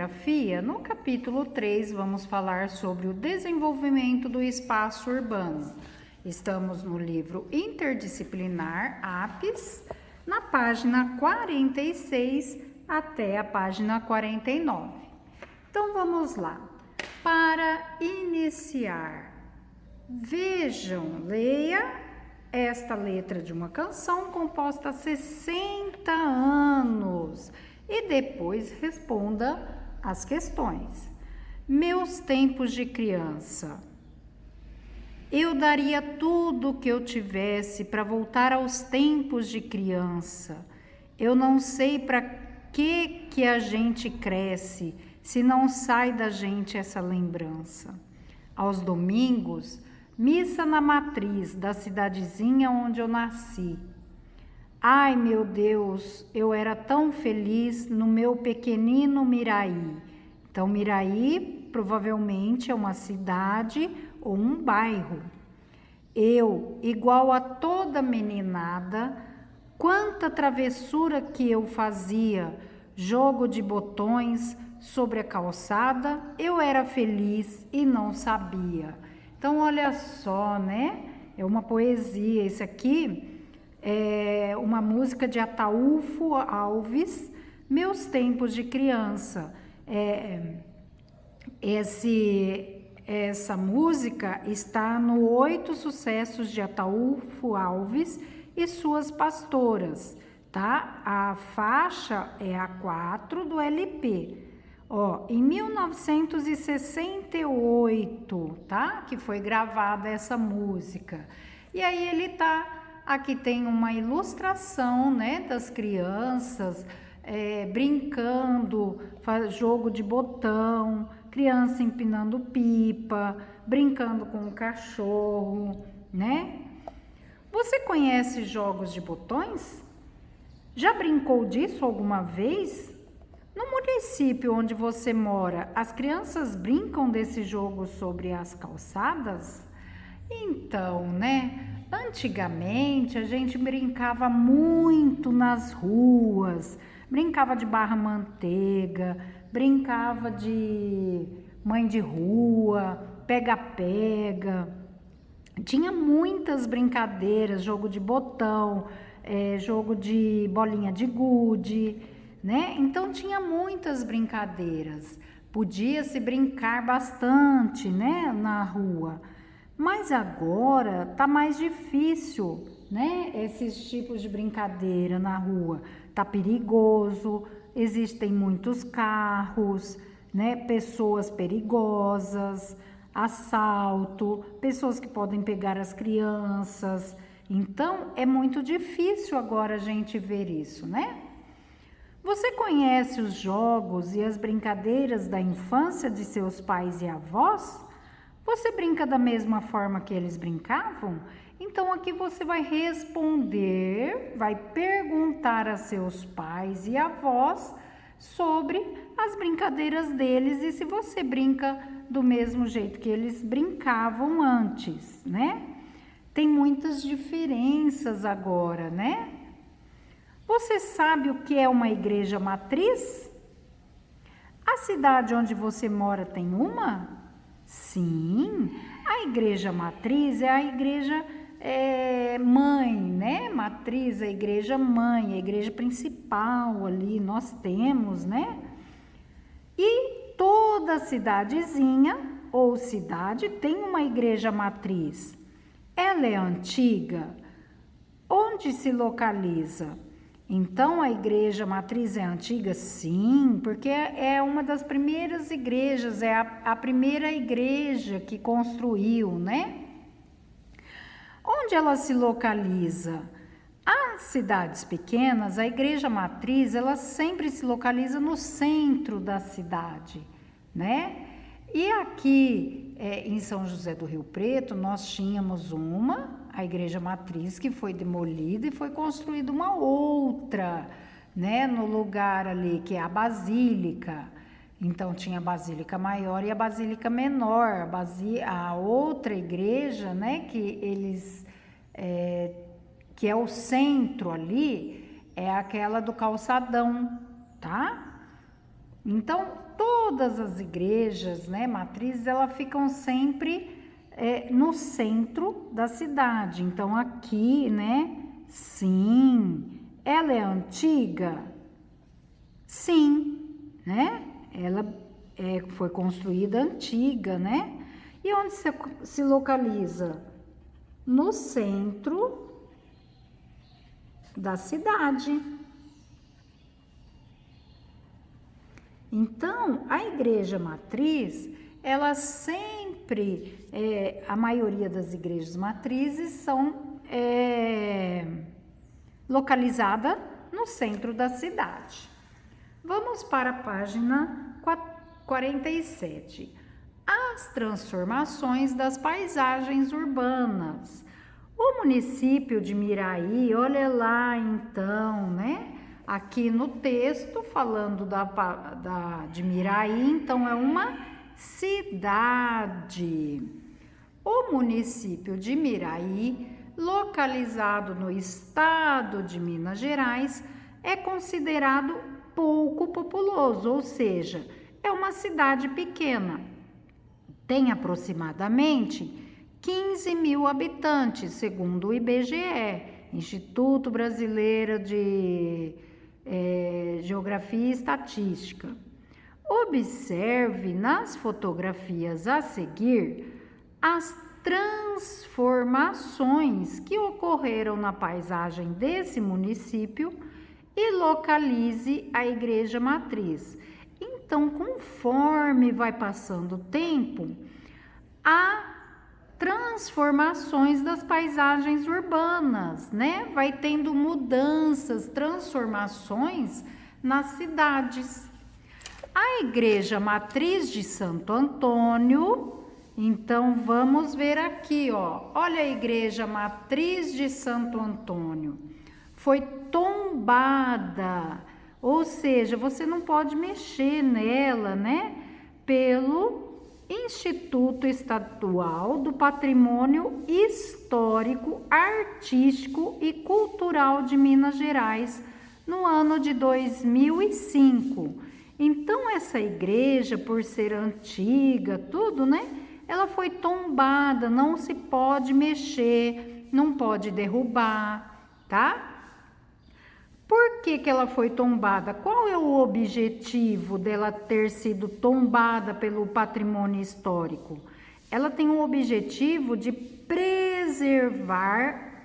Geografia, no capítulo 3, vamos falar sobre o desenvolvimento do espaço urbano. Estamos no livro interdisciplinar APES, na página 46 até a página 49. Então vamos lá. Para iniciar, vejam, leia esta letra de uma canção composta há 60 anos e depois responda as questões. Meus tempos de criança. Eu daria tudo que eu tivesse para voltar aos tempos de criança. Eu não sei para que a gente cresce se não sai da gente essa lembrança. Aos domingos, missa na matriz da cidadezinha onde eu nasci. Ai, meu Deus, eu era tão feliz no meu pequenino Miraí. Então, Miraí provavelmente é uma cidade ou um bairro. Eu, igual a toda meninada, quanta travessura que eu fazia, jogo de botões sobre a calçada, eu era feliz e não sabia. Então, olha só, né? É uma poesia. Esse aqui é uma música de Ataúfo Alves, Meus Tempos de Criança. Essa música está no 8 Sucessos de Ataúfo Alves e Suas Pastoras, tá? A faixa é a 4 do LP. Em 1968, tá? Que foi gravada essa música. E aí ele aqui tem uma ilustração, né, das crianças brincando, jogo de botão, criança empinando pipa, brincando com o cachorro, né? Você conhece jogos de botões? Já brincou disso alguma vez? No município onde você mora, as crianças brincam desse jogo sobre as calçadas? Então, né? Antigamente a gente brincava muito nas ruas, brincava de barra-manteiga, brincava de mãe de rua, pega-pega. Tinha muitas brincadeiras, jogo de botão, jogo de bolinha de gude, né? Então tinha muitas brincadeiras, podia se brincar bastante, né, na rua, mas agora tá mais difícil, né, esses tipos de brincadeira na rua, tá perigoso, existem muitos carros, né, pessoas perigosas, assalto, pessoas que podem pegar as crianças, então é muito difícil agora a gente ver isso, né? Você conhece os jogos e as brincadeiras da infância de seus pais e avós? Você brinca da mesma forma que eles brincavam? Então aqui você vai responder, vai perguntar a seus pais e avós sobre as brincadeiras deles e se você brinca do mesmo jeito que eles brincavam antes, né? Tem muitas diferenças agora, né? Você sabe o que é uma igreja matriz? A cidade onde você mora tem uma? Sim, a igreja matriz é a igreja mãe, né? Matriz, a igreja mãe, a igreja principal ali nós temos, né? E toda cidadezinha ou cidade tem uma igreja matriz. Ela é antiga? Onde se localiza? Então, a igreja matriz é antiga? Sim, porque é uma das primeiras igrejas, é a primeira igreja que construiu, né? Onde ela se localiza? As cidades pequenas, a igreja matriz, ela sempre se localiza no centro da cidade, né? E aqui em São José do Rio Preto, nós tínhamos a igreja matriz que foi demolida e foi construída uma outra, né, no lugar ali que é a Basílica. Então tinha a Basílica Maior e a Basílica Menor. A outra igreja, né, que é o centro ali, é aquela do calçadão, tá? Então todas as igrejas, né, matrizes, elas ficam sempre no centro da cidade. Então, aqui, né, sim, ela é antiga? Sim, né? Ela foi construída antiga, né? E onde se localiza? No centro da cidade. Então, a igreja matriz, ela sempre, a maioria das igrejas matrizes são localizadas no centro da cidade. Vamos para a página 47. As transformações das paisagens urbanas. O município de Miraí, olha lá então, né? Aqui no texto, falando de Miraí, então é uma cidade. O município de Miraí, localizado no estado de Minas Gerais, é considerado pouco populoso, ou seja, é uma cidade pequena. Tem aproximadamente 15 mil habitantes, segundo o IBGE, Instituto Brasileiro de Geografia e Estatística. Observe nas fotografias a seguir as transformações que ocorreram na paisagem desse município e localize a igreja matriz. Então, conforme vai passando o tempo, há transformações das paisagens urbanas, né? Vai tendo mudanças, transformações nas cidades. A igreja matriz de Santo Antônio, então vamos ver aqui, ó. Olha a igreja matriz de Santo Antônio. Foi tombada, ou seja, você não pode mexer nela, né? Pelo Instituto Estadual do Patrimônio Histórico, Artístico e Cultural de Minas Gerais, no ano de 2005. Então, essa igreja, por ser antiga, tudo, né? Ela foi tombada, não se pode mexer, não pode derrubar, tá? Por que ela foi tombada? Qual é o objetivo dela ter sido tombada pelo patrimônio histórico? Ela tem o objetivo de preservar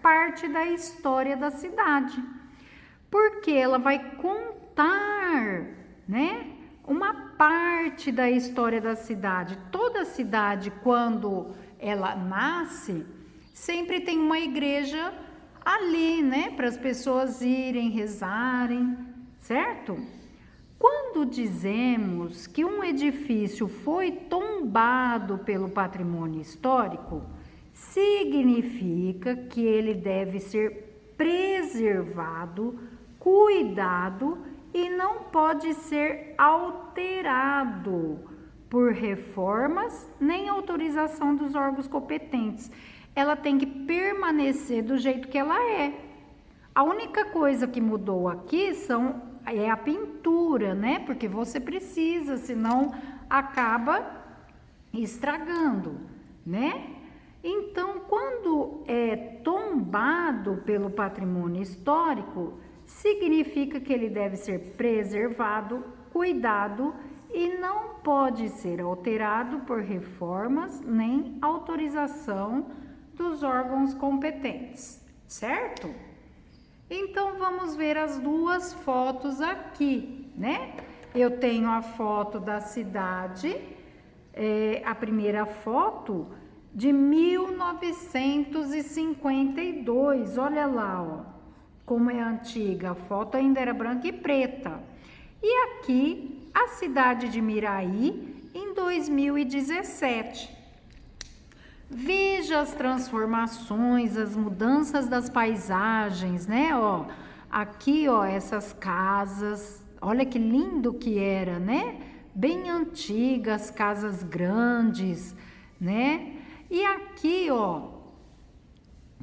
parte da história da cidade. Porque ela vai contar, né, uma parte da história da cidade. Toda cidade, quando ela nasce, sempre tem uma igreja ali, né, para as pessoas irem rezarem, certo? Quando dizemos que um edifício foi tombado pelo patrimônio histórico, significa que ele deve ser preservado, cuidado e não pode ser alterado por reformas nem autorização dos órgãos competentes. Ela tem que permanecer do jeito que ela é. A única coisa que mudou aqui é a pintura, né? Porque você precisa, senão acaba estragando, né? Então, quando é tombado pelo patrimônio histórico, significa que ele deve ser preservado, cuidado e não pode ser alterado por reformas nem autorização dos órgãos competentes, certo? Então, vamos ver as duas fotos aqui, né? Eu tenho a foto da cidade, a primeira foto de 1952, olha lá, ó, como é antiga, a foto ainda era branca e preta. E aqui, a cidade de Miraí, em 2017. Veja as transformações, as mudanças das paisagens, né? Ó, aqui, ó, essas casas, olha que lindo que era, né? Bem antigas, casas grandes, né? E aqui, ó,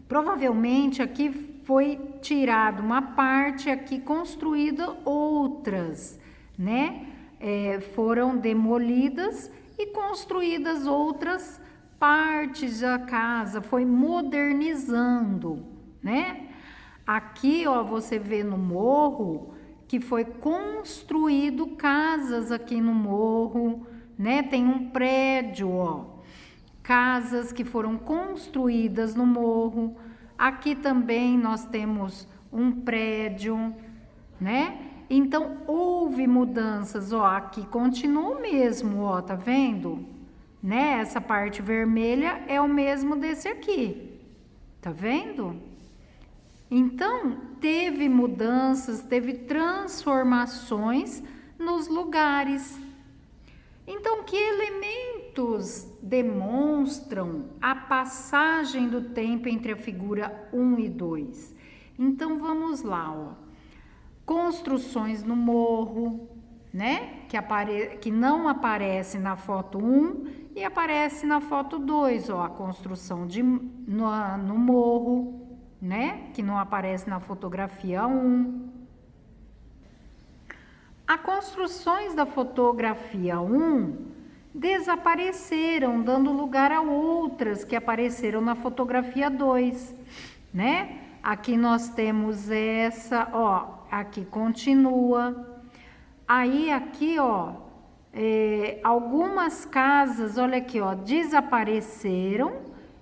provavelmente aqui foi tirado uma parte, aqui construída outras, né? Foram demolidas e construídas outras partes da casa, foi modernizando, né? Aqui, ó, você vê no morro que foi construído casas aqui no morro, né? Tem um prédio, ó, casas que foram construídas no morro. Aqui também nós temos um prédio, né? Então houve mudanças, ó, aqui continua o mesmo, ó, tá vendo? Né? Essa parte vermelha é o mesmo desse aqui, tá vendo? Então teve mudanças, teve transformações nos lugares. Então, que elementos demonstram a passagem do tempo entre a figura 1 e 2? Então, vamos lá, ó. Construções no morro, né? Que não aparece na foto 1 e aparece na foto 2, ó. A construção no morro, né? Que não aparece na fotografia 1. As construções da fotografia 1 desapareceram, dando lugar a outras que apareceram na fotografia 2, né? Aqui nós temos essa, ó, aqui continua. Aí aqui, ó, algumas casas, olha aqui, ó, desapareceram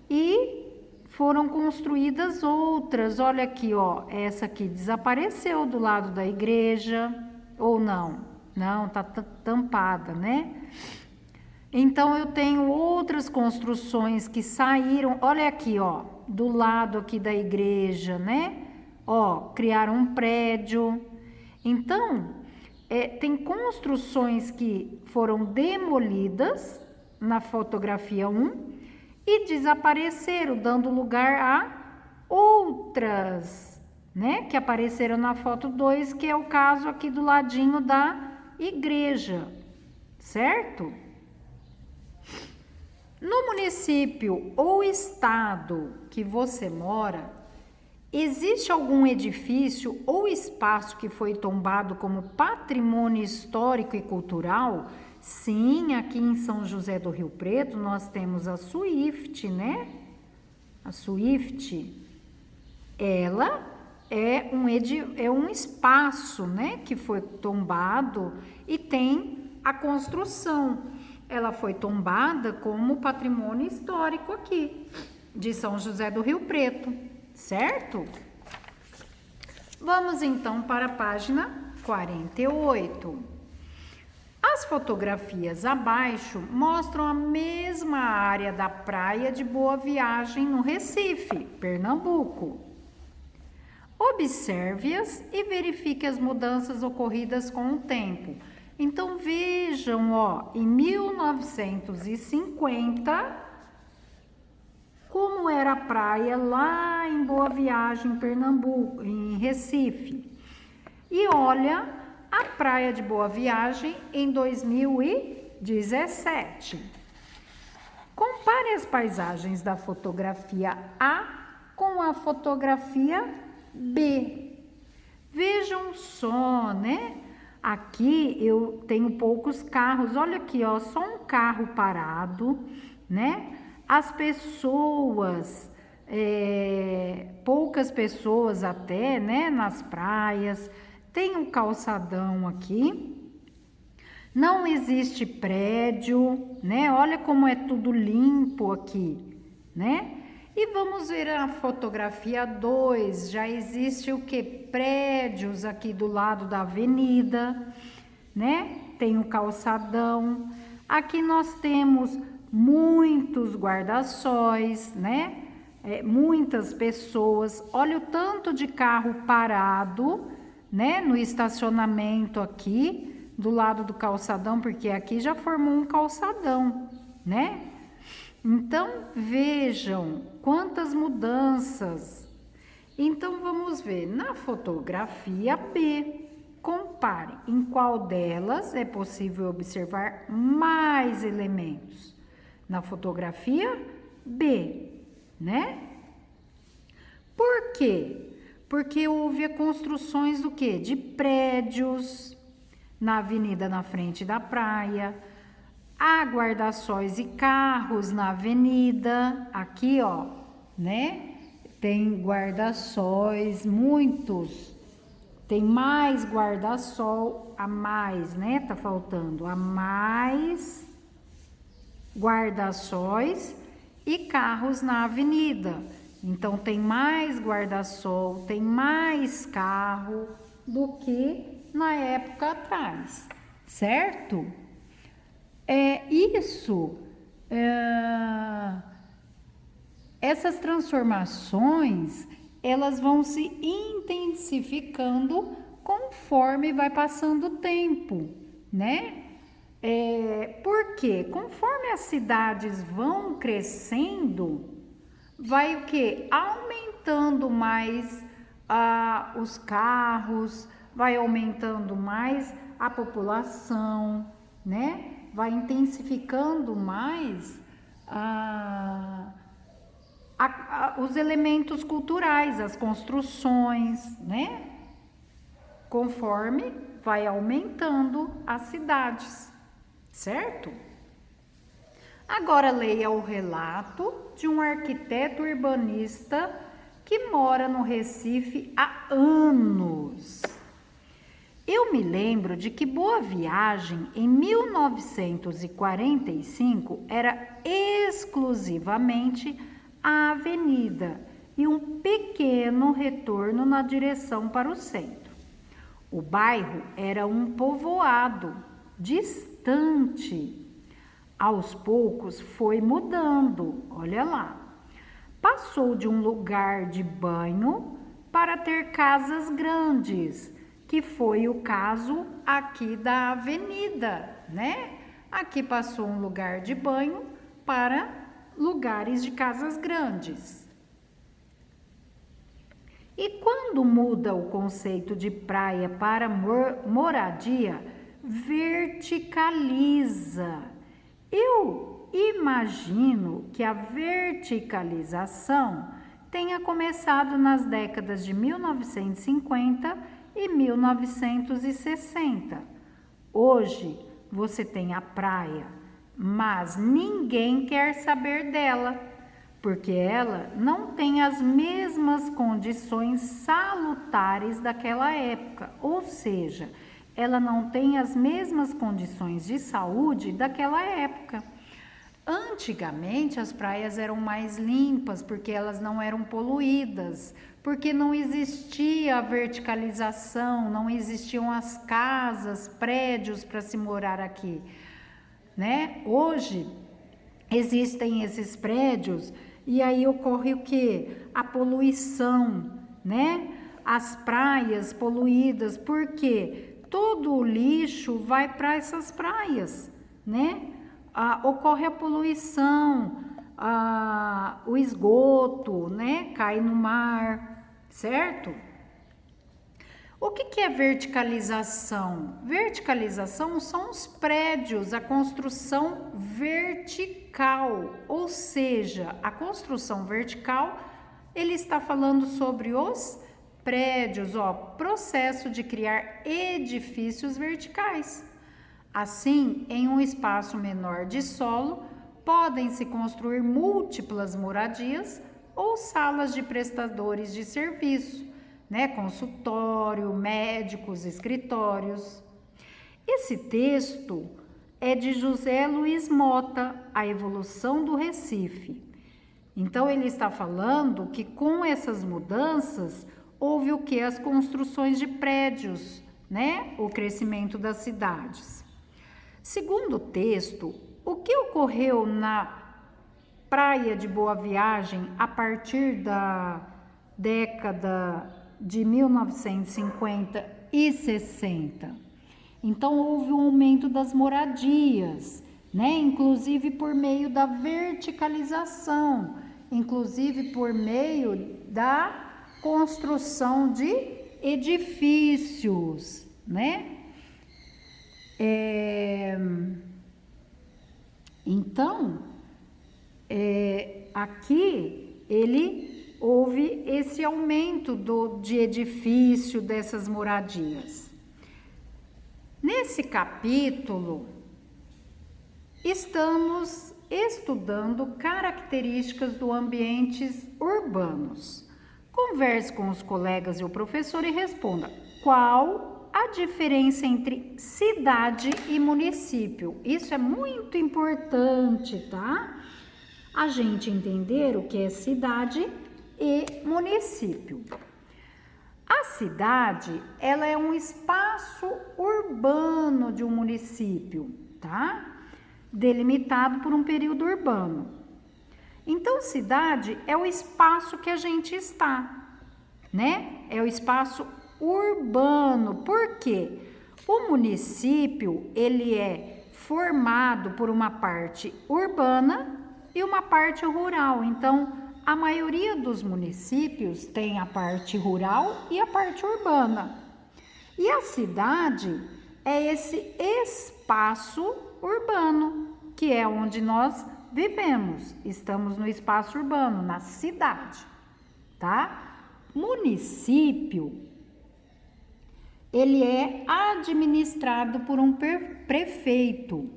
e foram construídas outras. Olha aqui, ó, essa aqui desapareceu do lado da igreja. Ou não? Não, tá tampada, né? Então, eu tenho outras construções que saíram, olha aqui, ó, do lado aqui da igreja, né? Ó, criaram um prédio. Então, tem construções que foram demolidas na fotografia 1 e desapareceram, dando lugar a outras, né, que apareceram na foto 2, que é o caso aqui do ladinho da igreja, certo? No município ou estado que você mora, existe algum edifício ou espaço que foi tombado como patrimônio histórico e cultural? Sim, aqui em São José do Rio Preto nós temos a Swift, né? A Swift, ela é um espaço, né, que foi tombado e tem a construção. Ela foi tombada como patrimônio histórico aqui de São José do Rio Preto, certo? Vamos então para a página 48. As fotografias abaixo mostram a mesma área da praia de Boa Viagem no Recife, Pernambuco. Observe-as e verifique as mudanças ocorridas com o tempo. Então vejam, ó, em 1950, como era a praia lá em Boa Viagem, Pernambuco, em Recife. E olha a praia de Boa Viagem em 2017. Compare as paisagens da fotografia A com a fotografia B. Vejam só, né? Aqui eu tenho poucos carros. Olha aqui, ó, só um carro parado, né? As pessoas, poucas pessoas até, né? Nas praias. Tem um calçadão aqui. Não existe prédio, né? Olha como é tudo limpo aqui, né? E vamos ver a fotografia 2, já existe o que? Prédios aqui do lado da avenida, né? Tem o calçadão. Aqui nós temos muitos guarda-sóis, né? Muitas pessoas. Olha o tanto de carro parado, né? No estacionamento aqui, do lado do calçadão, porque aqui já formou um calçadão, né? Então, vejam quantas mudanças. Então, vamos ver. Na fotografia B, compare em qual delas é possível observar mais elementos. Na fotografia B, né? Por quê? Porque houve construções do quê? De prédios, na avenida na frente da praia. Há guarda-sóis e carros na avenida, aqui ó, né? Tem guarda-sóis, muitos. Tem mais guarda-sol, a mais, né? Tá faltando a mais guarda-sóis e carros na avenida. Então tem mais guarda-sol, tem mais carro do que na época atrás, certo? Essas transformações, elas vão se intensificando conforme vai passando o tempo, né? Porque conforme as cidades vão crescendo, vai o quê? Aumentando mais os carros, vai aumentando mais a população, né? Vai intensificando mais os elementos culturais, as construções, né? Conforme vai aumentando as cidades, certo? Agora leia o relato de um arquiteto urbanista que mora no Recife há anos. Eu me lembro de que Boa Viagem, em 1945, era exclusivamente a avenida e um pequeno retorno na direção para o centro. O bairro era um povoado distante. Aos poucos foi mudando, olha lá. Passou de um lugar de banho para ter casas grandes, que foi o caso aqui da avenida, né? Aqui passou um lugar de banho para lugares de casas grandes. E quando muda o conceito de praia para moradia, verticaliza. Eu imagino que a verticalização tenha começado nas décadas de 1950 e 1960. Hoje você tem a praia, mas ninguém quer saber dela, porque ela não tem as mesmas condições salutares daquela época, ou seja, ela não tem as mesmas condições de saúde daquela época. Antigamente as praias eram mais limpas, porque elas não eram poluídas, porque não existia a verticalização, não existiam as casas, prédios para se morar aqui, né? Hoje existem esses prédios e aí ocorre o quê? A poluição, né? As praias poluídas, porque todo o lixo vai para essas praias, né? Ocorre a poluição, o esgoto, né? Cai no mar, certo? O que é verticalização? Verticalização são os prédios, a construção vertical, ou seja, a construção vertical, ele está falando sobre os prédios, processo de criar edifícios verticais. Assim, em um espaço menor de solo, podem se construir múltiplas moradias ou salas de prestadores de serviço, né? Consultório, médicos, escritórios. Esse texto é de José Luiz Mota, A Evolução do Recife. Então, ele está falando que com essas mudanças, houve o que? As construções de prédios, né? O crescimento das cidades. Segundo o texto, o que ocorreu na praia de Boa Viagem a partir da década de 1950 e 60? Então, houve um aumento das moradias, né? Inclusive por meio da verticalização, inclusive por meio da construção de edifícios, né? Então, aqui houve esse aumento de edifício, dessas moradias. Nesse capítulo, estamos estudando características dos ambientes urbanos. Converse com os colegas e o professor e responda: qual a diferença entre cidade e município? Isso é muito importante, tá? A gente entender o que é cidade e município. A cidade, ela é um espaço urbano de um município, tá? Delimitado por um período urbano. Então, cidade é o espaço que a gente está, né? É o espaço urbano. Por quê? O município, ele é formado por uma parte urbana e uma parte rural. Então, a maioria dos municípios tem a parte rural e a parte urbana. E a cidade é esse espaço urbano, que é onde nós vivemos. Estamos no espaço urbano, na cidade, tá? Município, ele é administrado por um prefeito.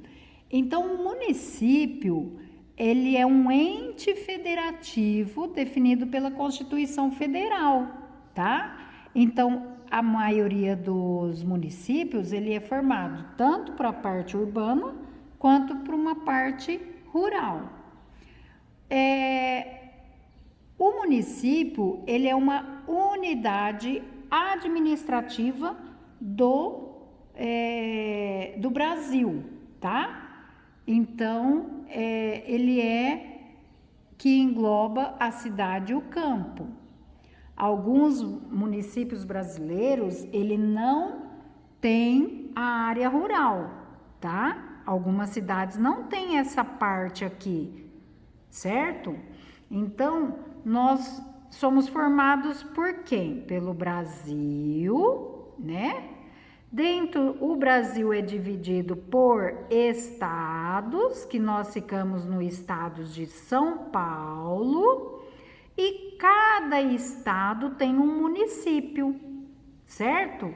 Então, o município, ele é um ente federativo definido pela Constituição Federal, tá? Então, a maioria dos municípios, ele é formado tanto para a parte urbana quanto para uma parte rural. O município, ele é uma unidade administrativa do Brasil, tá? Então, ele que engloba a cidade e o campo. Alguns municípios brasileiros, ele não tem a área rural, tá? Algumas cidades não têm essa parte aqui, certo? Então, nós somos formados por quem? Pelo Brasil, né? O Brasil é dividido por estados, que nós ficamos no estado de São Paulo, e cada estado tem um município, certo?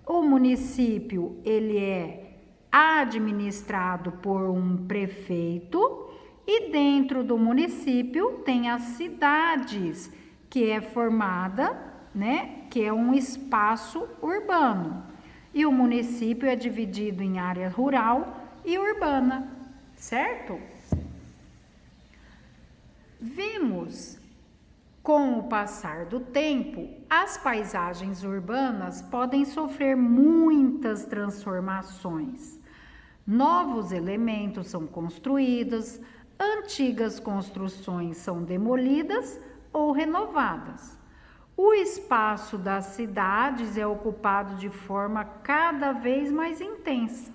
O município, ele é administrado por um prefeito e dentro do município tem as cidades, que é formada, né, que é um espaço urbano. E o município é dividido em área rural e urbana, certo? Vimos, com o passar do tempo, as paisagens urbanas podem sofrer muitas transformações. Novos elementos são construídos, antigas construções são demolidas ou renovadas. O espaço das cidades é ocupado de forma cada vez mais intensa.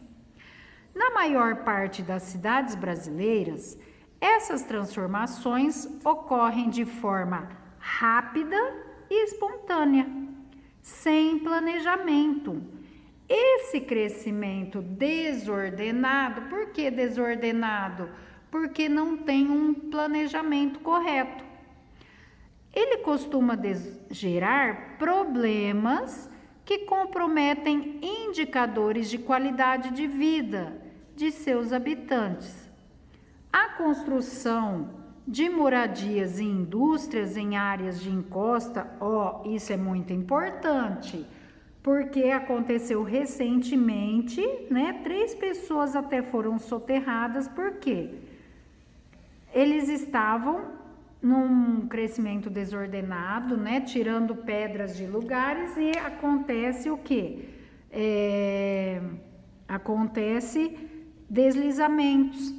Na maior parte das cidades brasileiras, essas transformações ocorrem de forma rápida e espontânea, sem planejamento. Esse crescimento desordenado, por que desordenado? Porque não tem um planejamento correto. Ele costuma gerar problemas que comprometem indicadores de qualidade de vida de seus habitantes. A construção de moradias e indústrias em áreas de encosta, isso é muito importante, porque aconteceu recentemente, né? 3 pessoas até foram soterradas, porque eles estavam num crescimento desordenado, né? Tirando pedras de lugares e acontece o quê? Acontece deslizamentos.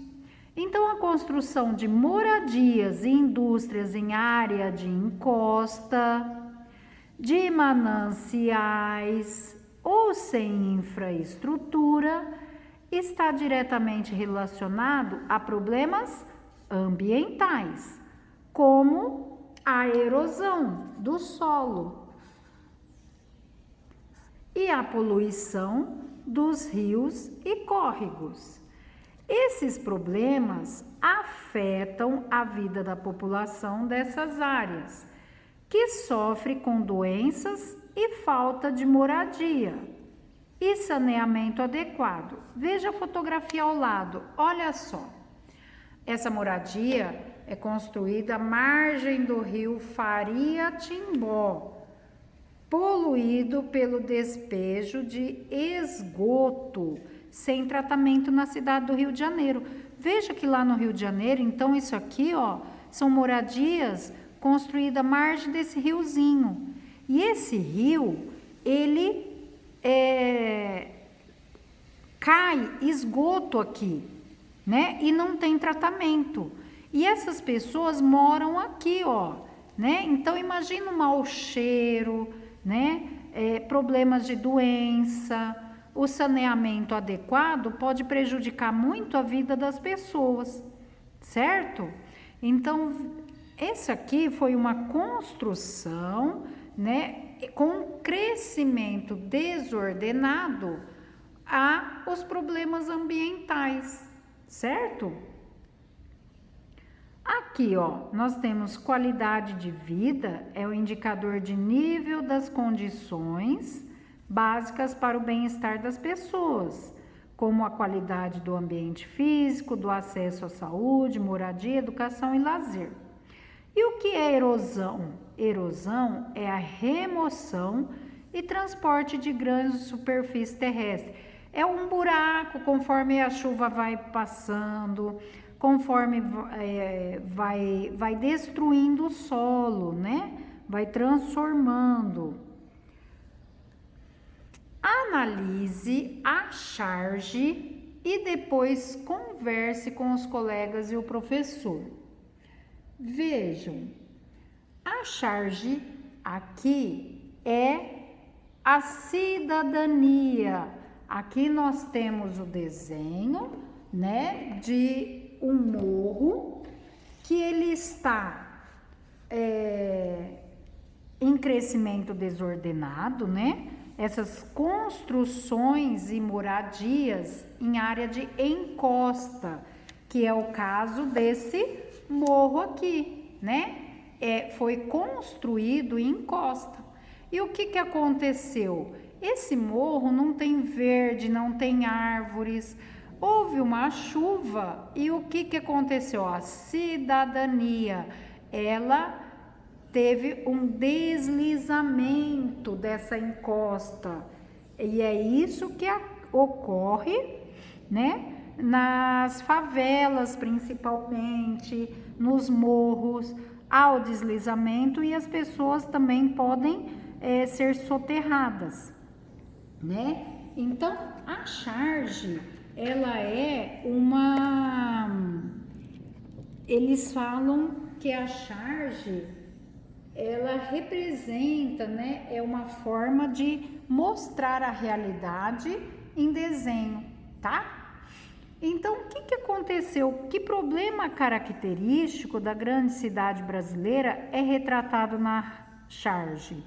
Então, a construção de moradias e indústrias em área de encosta, de mananciais ou sem infraestrutura está diretamente relacionado a problemas ambientais, como a erosão do solo e a poluição dos rios e córregos. Esses problemas afetam a vida da população dessas áreas, que sofre com doenças e falta de moradia. e saneamento adequado. Veja a fotografia ao lado, olha só. Essa moradia é construída à margem do rio Faria-Timbó, poluído pelo despejo de esgoto, sem tratamento na cidade do Rio de Janeiro. Veja que lá no Rio de Janeiro, então isso aqui, ó, são moradias construídas à margem desse riozinho. E esse rio, ele cai esgoto aqui, né? E não tem tratamento. E essas pessoas moram aqui, ó, né? Então imagina um mau cheiro, né? Problemas de doença. O saneamento adequado pode prejudicar muito a vida das pessoas, certo? Então, esse aqui foi uma construção, né, com crescimento desordenado os problemas ambientais, certo? Aqui, ó, nós temos qualidade de vida, é o indicador de nível das condições básicas para o bem-estar das pessoas, como a qualidade do ambiente físico, do acesso à saúde, moradia, educação e lazer. E o que é erosão? Erosão é a remoção e transporte de grandes superfícies terrestres. É um buraco conforme a chuva vai passando, conforme vai destruindo o solo, né? Vai transformando. Analise a charge e depois converse com os colegas e o professor. Vejam, a charge aqui é a cidadania. Aqui nós temos o desenho, né, de um morro que ele está em crescimento desordenado, né? Essas construções e moradias em área de encosta, que é o caso desse morro aqui, né? Foi construído em encosta. E o que aconteceu? Esse morro não tem verde, não tem árvores. Houve uma chuva e o que aconteceu? A cidadania, ela teve um deslizamento dessa encosta. E é isso que ocorre, né? Nas favelas, principalmente, nos morros, há o deslizamento e as pessoas também podem ser soterradas, né? Então, a charge, ela é eles falam que a charge, ela representa, né? É uma forma de mostrar a realidade em desenho, tá? Então, o que aconteceu? Que problema característico da grande cidade brasileira é retratado na charge?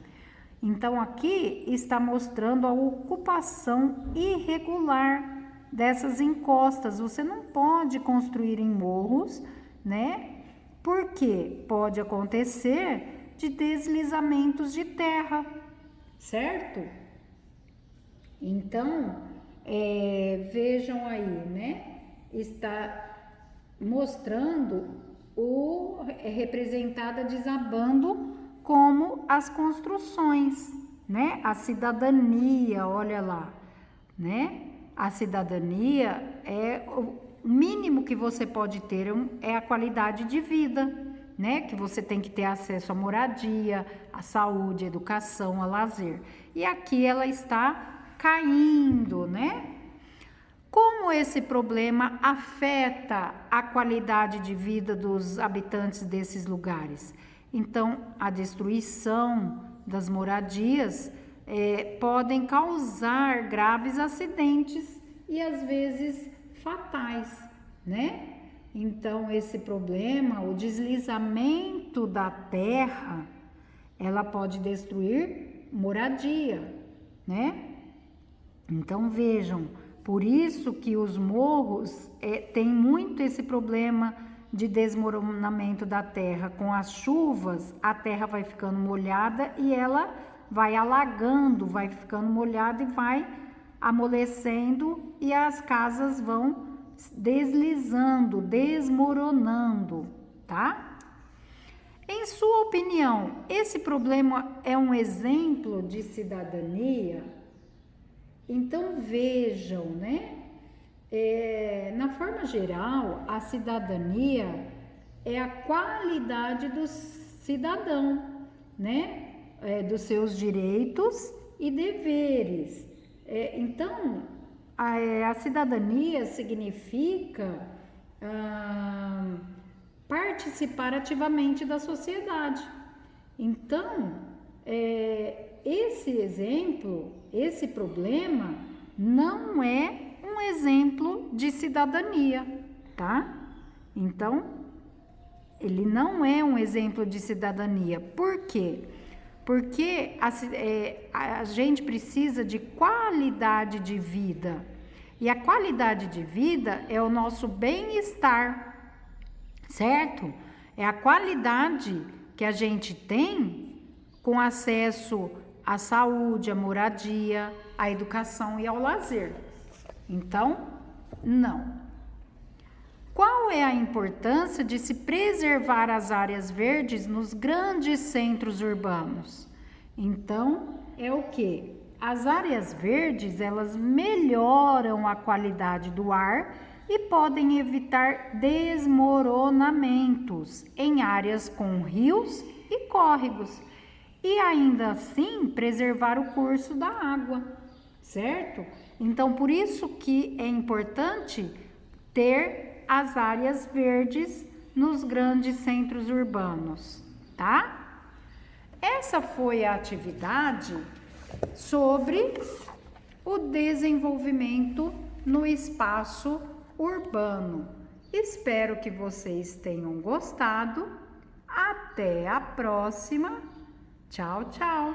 Então, aqui está mostrando a ocupação irregular dessas encostas. Você não pode construir em morros, né? Porque pode acontecer de deslizamentos de terra, certo? Então, vejam aí, né? Está mostrando representada desabando como as construções, né? A cidadania, olha lá, né? A cidadania o mínimo que você pode ter é a qualidade de vida, né? Que você tem que ter acesso à moradia, à saúde, à educação, a lazer. E aqui ela está caindo, né? Como esse problema afeta a qualidade de vida dos habitantes desses lugares? Então, a destruição das moradias podem causar graves acidentes e às vezes fatais, né? Então, esse problema, o deslizamento da terra, ela pode destruir moradia, né? Então, vejam, por isso que os morros têm muito esse problema de desmoronamento da terra. Com as chuvas, a terra vai ficando molhada e ela vai alagando, vai ficando molhada e vai amolecendo e as casas vão deslizando, desmoronando, tá? Em sua opinião, esse problema é um exemplo de cidadania? Então vejam, né? Na forma geral, a cidadania é a qualidade do cidadão, né? Dos seus direitos e deveres. Então, a cidadania significa participar ativamente da sociedade. Então, esse exemplo, esse problema, não é um exemplo de cidadania, tá? Então, ele não é um exemplo de cidadania. Por quê? Porque a gente precisa de qualidade de vida. E a qualidade de vida é o nosso bem-estar, certo? É a qualidade que a gente tem com acesso à saúde, à moradia, à educação e ao lazer. Então, não. Qual é a importância de se preservar as áreas verdes nos grandes centros urbanos? Então, é o quê? As áreas verdes, elas melhoram a qualidade do ar e podem evitar desmoronamentos em áreas com rios e córregos e ainda assim preservar o curso da água, certo? Então, por isso que é importante ter as áreas verdes nos grandes centros urbanos, tá? Essa foi a atividade sobre o desenvolvimento no espaço urbano. Espero que vocês tenham gostado. Até a próxima. Tchau, tchau.